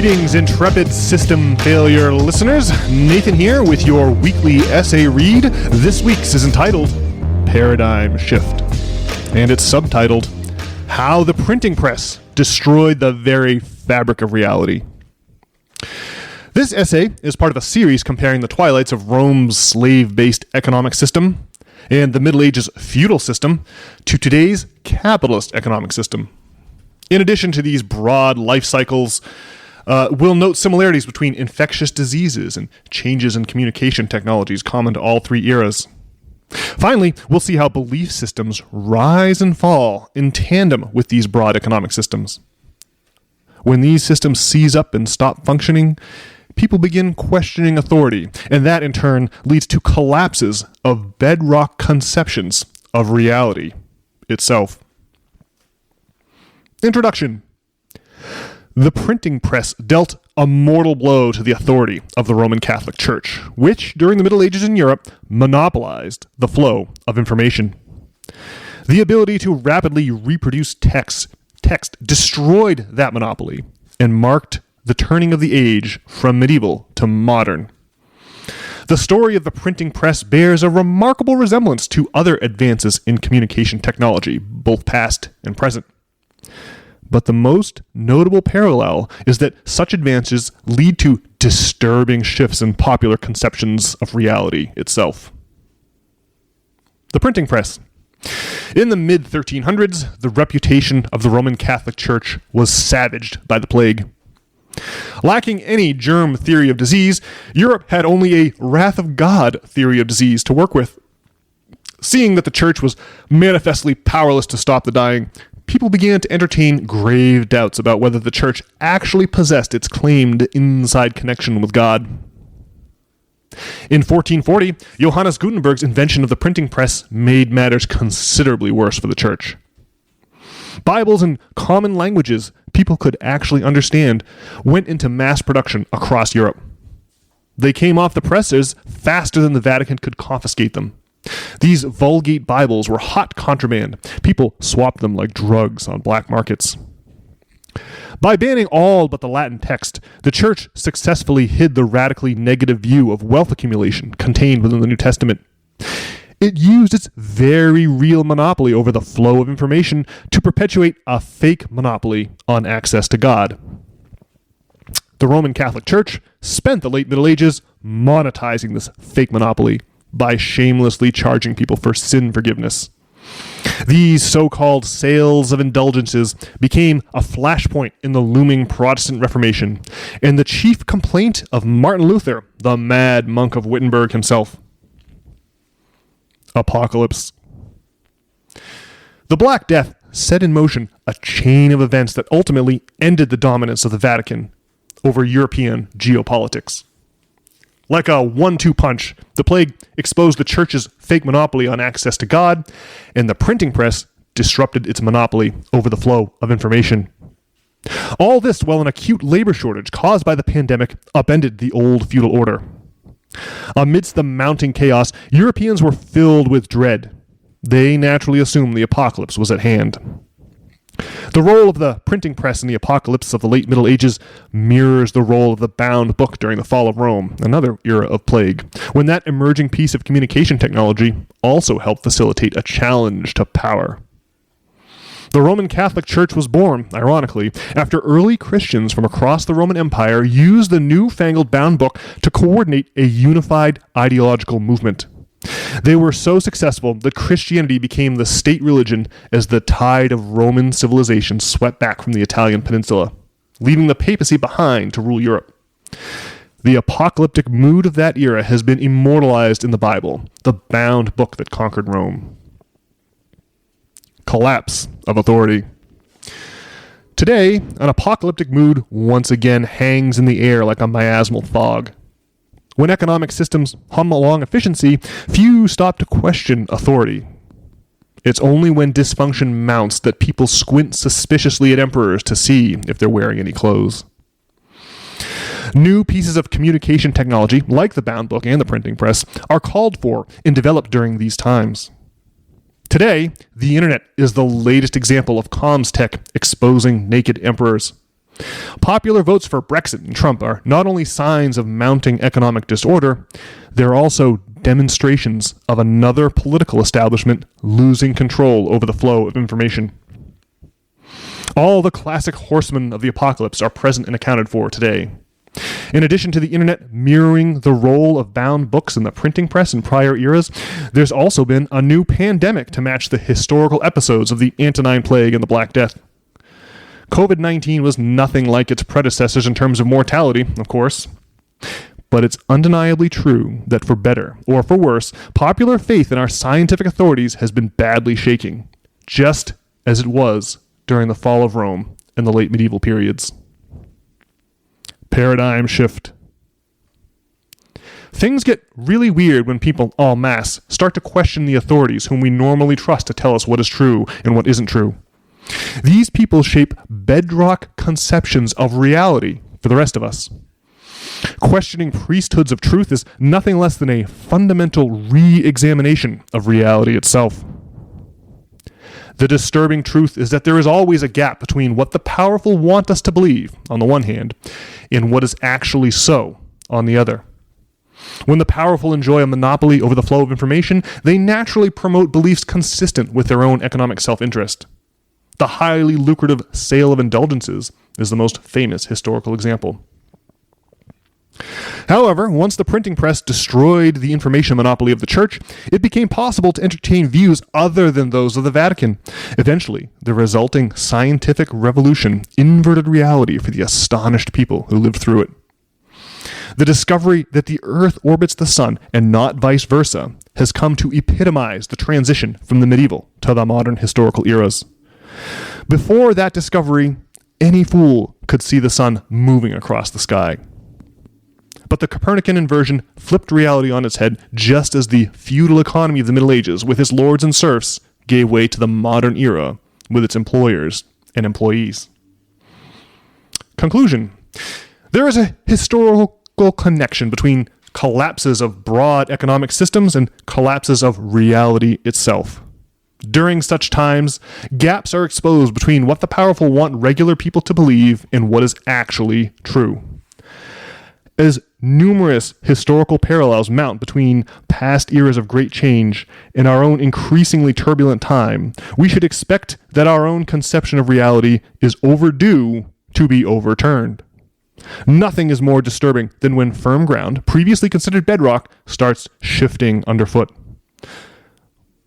Greetings, intrepid system failure listeners. Nathan here with your weekly essay read. This week's is entitled Paradigm Shift, and it's subtitled How the Printing Press Destroyed the Very Fabric of Reality. This essay is part of a series comparing the twilights of Rome's slave-based economic system and the Middle Ages feudal system to today's capitalist economic system. In addition to these broad life cycles, we'll note similarities between infectious diseases and changes in communication technologies common to all three eras. Finally, we'll see how belief systems rise and fall in tandem with these broad economic systems. When these systems seize up and stop functioning, people begin questioning authority, and that in turn leads to collapses of bedrock conceptions of reality itself. Introduction. The printing press dealt a mortal blow to the authority of the Roman Catholic Church, which, during the Middle Ages in Europe, monopolized the flow of information. The ability to rapidly reproduce text destroyed that monopoly and marked the turning of the age from medieval to modern. The story of the printing press bears a remarkable resemblance to other advances in communication technology, both past and present. But the most notable parallel is that such advances lead to disturbing shifts in popular conceptions of reality itself. The printing press. In the mid-1300s, the reputation of the Roman Catholic Church was savaged by the plague. Lacking any germ theory of disease, Europe had only a wrath of God theory of disease to work with. Seeing that the Church was manifestly powerless to stop the dying, people began to entertain grave doubts about whether the Church actually possessed its claimed inside connection with God. In 1440, Johannes Gutenberg's invention of the printing press made matters considerably worse for the Church. Bibles in common languages people could actually understand went into mass production across Europe. They came off the presses faster than the Vatican could confiscate them. These Vulgate Bibles were hot contraband. People swapped them like drugs on black markets. By banning all but the Latin text, the Church successfully hid the radically negative view of wealth accumulation contained within the New Testament. It used its very real monopoly over the flow of information to perpetuate a fake monopoly on access to God. The Roman Catholic Church spent the late Middle Ages monetizing this fake monopoly by shamelessly charging people for sin forgiveness. These so-called sales of indulgences became a flashpoint in the looming Protestant Reformation, and the chief complaint of Martin Luther, the mad monk of Wittenberg himself. Apocalypse. The Black Death set in motion a chain of events that ultimately ended the dominance of the Vatican over European geopolitics. Like a 1-2 punch, the plague exposed the Church's fake monopoly on access to God, and the printing press disrupted its monopoly over the flow of information. All this while an acute labor shortage caused by the pandemic upended the old feudal order. Amidst the mounting chaos, Europeans were filled with dread. They naturally assumed the apocalypse was at hand. The role of the printing press in the apocalypse of the late Middle Ages mirrors the role of the bound book during the fall of Rome, another era of plague, when that emerging piece of communication technology also helped facilitate a challenge to power. The Roman Catholic Church was born, ironically, after early Christians from across the Roman Empire used the newfangled bound book to coordinate a unified ideological movement. They were so successful that Christianity became the state religion as the tide of Roman civilization swept back from the Italian peninsula, leaving the papacy behind to rule Europe. The apocalyptic mood of that era has been immortalized in the Bible, the bound book that conquered Rome. Collapse of authority. Today, an apocalyptic mood once again hangs in the air like a miasmal fog. When economic systems hum along efficiency, few stop to question authority. It's only when dysfunction mounts that people squint suspiciously at emperors to see if they're wearing any clothes. New pieces of communication technology, like the bound book and the printing press, are called for and developed during these times. Today, the internet is the latest example of comms tech exposing naked emperors. Popular votes for Brexit and Trump are not only signs of mounting economic disorder, they're also demonstrations of another political establishment losing control over the flow of information. All the classic horsemen of the apocalypse are present and accounted for today. In addition to the internet mirroring the role of bound books in the printing press in prior eras, there's also been a new pandemic to match the historical episodes of the Antonine Plague and the Black Death. COVID-19 was nothing like its predecessors in terms of mortality, of course. But it's undeniably true that for better or for worse, popular faith in our scientific authorities has been badly shaking, just as it was during the fall of Rome and the late medieval periods. Paradigm shift. Things get really weird when people en masse start to question the authorities whom we normally trust to tell us what is true and what isn't true. These people shape bedrock conceptions of reality for the rest of us. Questioning priesthoods of truth is nothing less than a fundamental re-examination of reality itself. The disturbing truth is that there is always a gap between what the powerful want us to believe, on the one hand, and what is actually so, on the other. When the powerful enjoy a monopoly over the flow of information, they naturally promote beliefs consistent with their own economic self-interest. The highly lucrative sale of indulgences is the most famous historical example. However, once the printing press destroyed the information monopoly of the church, it became possible to entertain views other than those of the Vatican. Eventually, the resulting scientific revolution inverted reality for the astonished people who lived through it. The discovery that the Earth orbits the sun and not vice versa has come to epitomize the transition from the medieval to the modern historical eras. Before that discovery, any fool could see the sun moving across the sky. But the Copernican inversion flipped reality on its head just as the feudal economy of the Middle Ages, with its lords and serfs, gave way to the modern era with its employers and employees. Conclusion. There is a historical connection between collapses of broad economic systems and collapses of reality itself. During such times, gaps are exposed between what the powerful want regular people to believe and what is actually true. As numerous historical parallels mount between past eras of great change and our own increasingly turbulent time, we should expect that our own conception of reality is overdue to be overturned. Nothing is more disturbing than when firm ground, previously considered bedrock, starts shifting underfoot.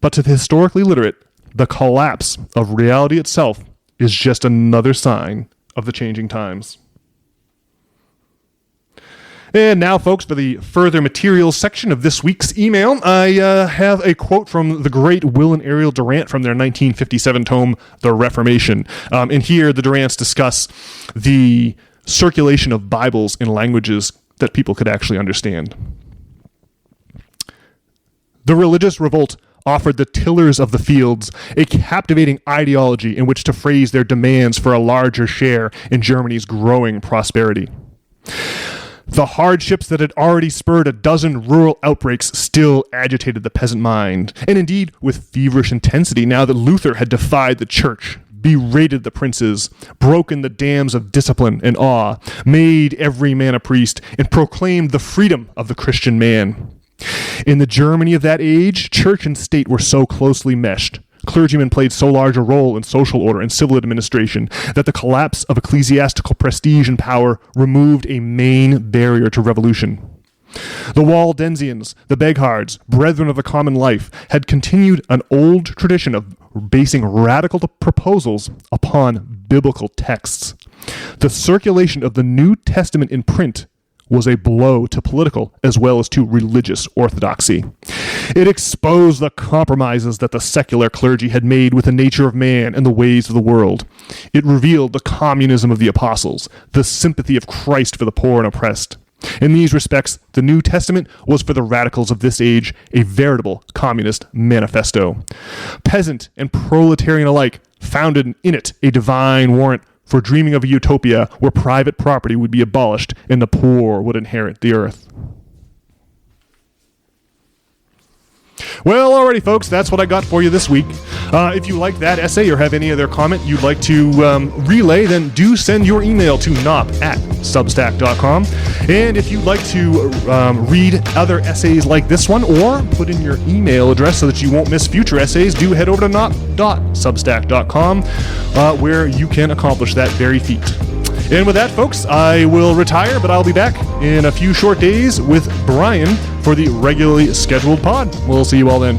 But to the historically literate, the collapse of reality itself is just another sign of the changing times. And now, folks, for the further materials section of this week's email, I have a quote from the great Will and Ariel Durant from their 1957 tome, The Reformation. And here, the Durants discuss the circulation of Bibles in languages that people could actually understand. The religious revolt offered the tillers of the fields a captivating ideology in which to phrase their demands for a larger share in Germany's growing prosperity. The hardships that had already spurred a dozen rural outbreaks still agitated the peasant mind, and indeed with feverish intensity now that Luther had defied the church, berated the princes, broken the dams of discipline and awe, made every man a priest, and proclaimed the freedom of the Christian man. In the Germany of that age, church and state were so closely meshed, clergymen played so large a role in social order and civil administration, that the collapse of ecclesiastical prestige and power removed a main barrier to revolution. The Waldensians, the Beghards, brethren of the common life, had continued an old tradition of basing radical proposals upon biblical texts. The circulation of the New Testament in print was a blow to political as well as to religious orthodoxy. It exposed the compromises that the secular clergy had made with the nature of man and the ways of the world. It revealed the communism of the apostles, the sympathy of Christ for the poor and oppressed. In these respects, the New Testament was for the radicals of this age a veritable communist manifesto. Peasant and proletarian alike found in it a divine warrant for dreaming of a utopia where private property would be abolished and the poor would inherit the earth. Well, alrighty, folks, that's what I got for you this week. If you like that essay or have any other comment you'd like to relay, then do send your email to nop@substack.com. And if you'd like to read other essays like this one or put in your email address so that you won't miss future essays, do head over to nop.substack.com where you can accomplish that very feat. And with that, folks, I will retire, but I'll be back in a few short days with Brian for the regularly scheduled pod. We'll see you all then.